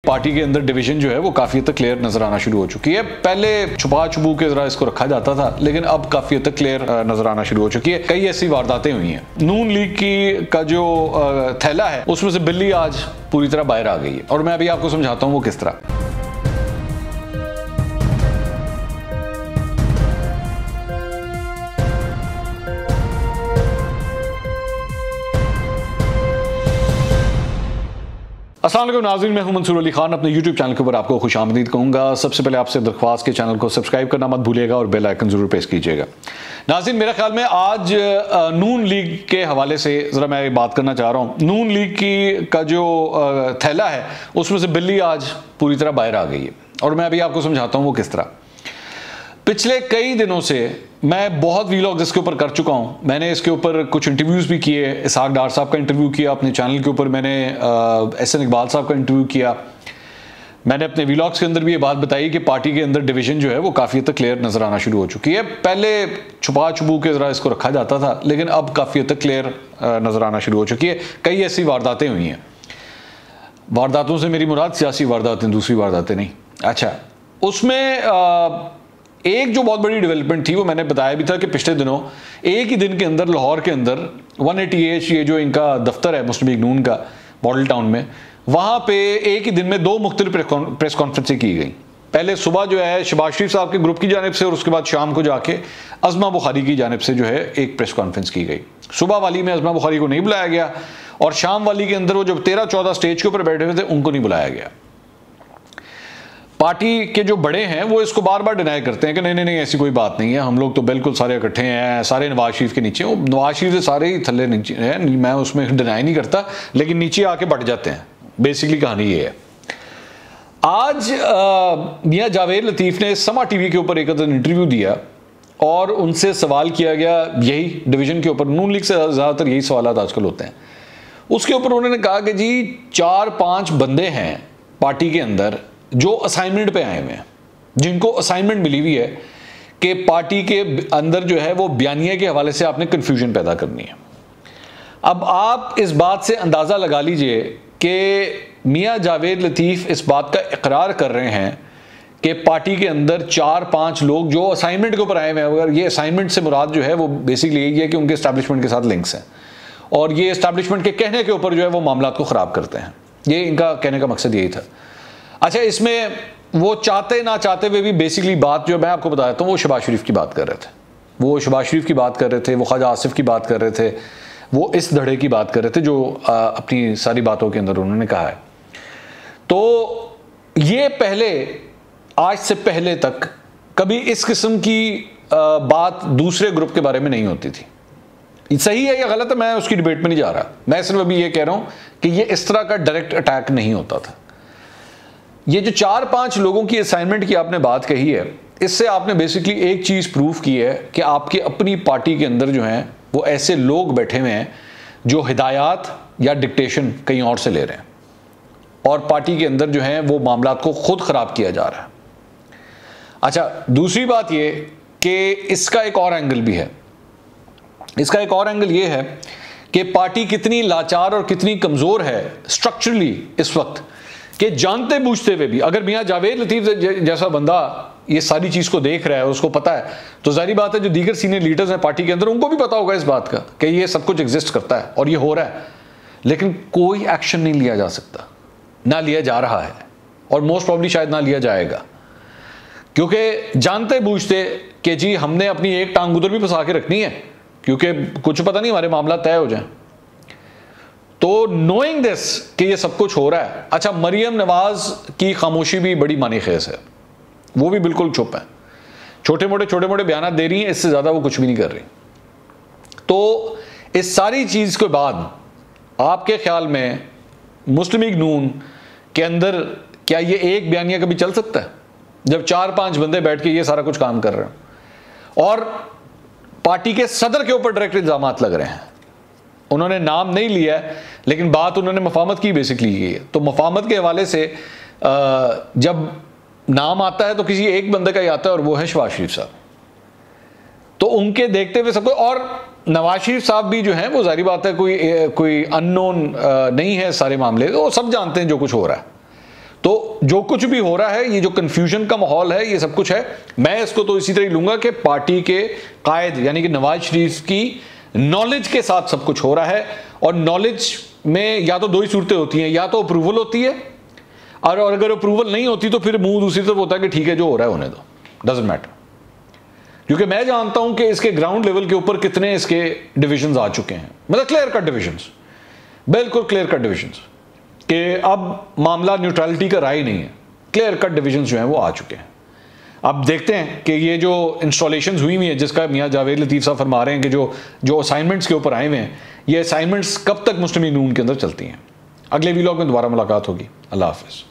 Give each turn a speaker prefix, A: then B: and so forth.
A: Party के अंदर division जो है वो काफी हद तक क्लियर नजर आना शुरू हो चुकी है। पहले छुपा छुपू के जरा इसको रखा जाता था, लेकिन अब काफी हद तक क्लियर नजर आना शुरू हो चुकी है। कई ऐसी वारदातें हुई हैं। नून लीग की का जो थैला है उसमें से बिल्ली आज पूरी तरह बाहर आ गई है, और मैं अभी आपको समझाता हूँ वो किस तरह। अस्सलाम वालेकुम नाज़रीन, मैं हूं मंसूर अली खान। अपने YouTube चैनल के ऊपर आपको खुश आमदीद कहूँगा। सबसे पहले आपसे दरख्वास्त के चैनल को सब्सक्राइब करना मत भूलिएगा और बेल आइकन ज़रूर प्रेस कीजिएगा। नाज़रीन, मेरे ख्याल में आज नून लीग के हवाले से ज़रा मैं बात करना चाह रहा हूँ। नून लीग की का जो थैला है उसमें से बिल्ली आज पूरी तरह बाहर आ गई है, और मैं अभी आपको समझाता हूँ वो किस तरह। पिछले कई दिनों से मैं बहुत वीलॉग्स इसके ऊपर कर चुका हूं। मैंने इसके ऊपर कुछ इंटरव्यूज़ भी किए। इसहाक डार साहब का इंटरव्यू किया अपने चैनल के ऊपर, मैंने एहसन इकबाल साहब का इंटरव्यू किया। मैंने अपने वीलॉग्स के अंदर भी ये बात बताई कि पार्टी के अंदर डिवीजन जो है वो काफ़ी हद तक क्लियर नज़र आना शुरू हो चुकी है। पहले छुपा छुपू के ज़रा इसको रखा जाता था, लेकिन अब काफ़ी हद तक क्लियर नज़र आना शुरू हो चुकी है। कई ऐसी वारदातें हुई हैं। वारदातों से मेरी मुराद सियासी वारदातें, दूसरी वारदातें नहीं। अच्छा, उसमें एक जो बहुत बड़ी डेवलपमेंट थी वो मैंने बताया भी था कि पिछले दिनों एक ही दिन के अंदर लाहौर के अंदर 180H ये जो इनका दफ्तर है मुस्लिम लीग नून का मॉडल टाउन में, वहाँ पे एक ही दिन में दो मुख्तलिफ प्रेस कॉन्फ्रेंसें की गई। पहले सुबह जो है शहबाज शरीफ साहब के ग्रुप की जानिब से, और उसके बाद शाम को जाके अज़मा बुखारी की जानिब से जो है एक प्रेस कॉन्फ्रेंस की गई। सुबह वाली में अज़मा बुखारी को नहीं बुलाया गया, और शाम वाली के अंदर वो जब 13-14 स्टेज के ऊपर बैठे हुए थे उनको नहीं बुलाया गया। पार्टी के जो बड़े हैं वो इसको बार बार डिनाई करते हैं कि नहीं नहीं नहीं ऐसी कोई बात नहीं है, हम लोग तो बिल्कुल सारे इकट्ठे हैं, सारे नवाज शरीफ के नीचे। वो नवाज शरीफ से सारे ही थल्ले नीचे हैं, मैं उसमें डिनाई नहीं करता, लेकिन नीचे आके बट जाते हैं। बेसिकली कहानी ये है। आज मियां जावेद लतीफ़ ने समा टीवी के ऊपर एक इंटरव्यू दिया और उनसे सवाल किया गया यही डिवीज़न के ऊपर। नून लीग से ज़्यादातर यही सवाल आजकल होते हैं। उसके ऊपर उन्होंने कहा कि जी 4-5 बंदे हैं पार्टी के अंदर जो असाइनमेंट पे आए हुए हैं, जिनको असाइनमेंट मिली हुई है कि पार्टी के अंदर जो है वो बयानिया के हवाले से आपने कन्फ्यूजन पैदा करनी है। अब आप इस बात से अंदाज़ा लगा लीजिए कि मियां जावेद लतीफ़ इस बात का इकरार कर रहे हैं कि पार्टी के अंदर 4-5 लोग जो असाइनमेंट के ऊपर आए हुए हैं, अगर ये असाइनमेंट से मुराद जो है वो बेसिकली यही है कि उनके इस्टेब्लिशमेंट के साथ लिंक्स हैं, और ये इस्टेब्लिशमेंट के कहने के ऊपर जो है वो मामला को ख़राब करते हैं। ये इनका कहने का मकसद यही था। अच्छा, इसमें वो चाहते ना चाहते हुए भी बेसिकली बात जो मैं आपको बताता हूँ वो शहबाज शरीफ की बात कर रहे थे, वो शहबाज शरीफ की बात कर रहे थे, वो ख्वाजा आसिफ की बात कर रहे थे, वो इस धड़े की बात कर रहे थे जो अपनी सारी बातों के अंदर उन्होंने कहा है। तो ये पहले, आज से पहले तक कभी इस किस्म की बात दूसरे ग्रुप के बारे में नहीं होती थी। सही है या गलत है, मैं उसकी डिबेट में नहीं जा रहा। मैं सिर्फ अभी ये कह रहा हूँ कि ये इस तरह का डायरेक्ट अटैक नहीं होता था। ये जो 4-5 लोगों की असाइनमेंट की आपने बात कही है, इससे आपने बेसिकली एक चीज़ प्रूव की है कि आपकी अपनी पार्टी के अंदर जो हैं वो ऐसे लोग बैठे हुए हैं जो हिदायत या डिक्टेशन कहीं और से ले रहे हैं, और पार्टी के अंदर जो है वो मामलात को खुद ख़राब किया जा रहा है। अच्छा, दूसरी बात ये कि इसका एक और एंगल भी है। इसका एक और एंगल ये है कि पार्टी कितनी लाचार और कितनी कमज़ोर है स्ट्रक्चरली इस वक्त, कि जानते बूझते हुए भी अगर मियां जावेद लतीफ़ जैसा बंदा ये सारी चीज़ को देख रहा है, उसको पता है, तो जाहिर बात है जो दीगर सीनियर लीडर्स हैं पार्टी के अंदर उनको भी पता होगा इस बात का कि ये सब कुछ एग्जिस्ट करता है और ये हो रहा है, लेकिन कोई एक्शन नहीं लिया जा सकता, ना लिया जा रहा है, और मोस्ट प्रॉब्ली शायद ना लिया जाएगा, क्योंकि जानते बूझते कि जी हमने अपनी एक टांग उधर भी फंसा के रखनी है क्योंकि कुछ पता नहीं हमारे मामला तय हो जाए। तो नोइंग दिस कि ये सब कुछ हो रहा है। अच्छा, मरियम नवाज की खामोशी भी बड़ी मानी खेस है, वो भी बिल्कुल चुप है, छोटे मोटे बयान दे रही हैं, इससे ज़्यादा वो कुछ भी नहीं कर रही। तो इस सारी चीज़ के बाद आपके ख्याल में मुस्लिम लीग नून के अंदर क्या ये एक बयानिया कभी चल सकता है जब 4-5 बंदे बैठ के ये सारा कुछ काम कर रहे हैं, और पार्टी के सदर के ऊपर डायरेक्ट इल्ज़ाम लग रहे हैं? उन्होंने नाम नहीं लिया है, लेकिन बात उन्होंने मफामत की बेसिकली की है। तो मफामत के हवाले से जब नाम आता है तो किसी एक बंदे का ही आता है, और वो है शहबाज शरीफ साहब। तो उनके देखते हुए सबको, और नवाज शरीफ साहब भी जो हैं वो जाहिर बात है कोई अननोन नहीं है सारे मामले, तो सब जानते हैं जो कुछ हो रहा है। तो जो कुछ भी हो रहा है, ये जो कंफ्यूजन का माहौल है, ये सब कुछ है, मैं इसको तो इसी तरह लूंगा कि पार्टी के कायद यानी कि नवाज शरीफ की नॉलेज के साथ सब कुछ हो रहा है। और नॉलेज में या तो दो ही सूरतें होती हैं, या तो अप्रूवल होती है, और अगर अप्रूवल नहीं होती तो फिर मुंह दूसरी तरफ होता है कि ठीक है जो हो रहा है होने दो, डजंट मैटर। क्योंकि मैं जानता हूं कि इसके ग्राउंड लेवल के ऊपर कितने इसके डिविजन्स आ चुके हैं, मतलब क्लियर कट डिविजन्स, बिल्कुल क्लियर कट डिविजन्स, कि अब मामला न्यूट्रलिटी का रहा ही नहीं है, क्लियर कट डिविजन्स जो हैं वो आ चुके हैं। अब देखते हैं कि ये जो इंस्टॉलेशंस हुई हुई है, जिसका मियां जावेद लतीफ़ साहब फरमा रहे हैं कि जो असाइनमेंट्स के ऊपर आए हुए हैं, ये असाइनमेंट्स कब तक मुस्लिम लीग नून के अंदर चलती हैं। अगले वीलॉग में दोबारा मुलाकात होगी। अल्लाह हाफिज़।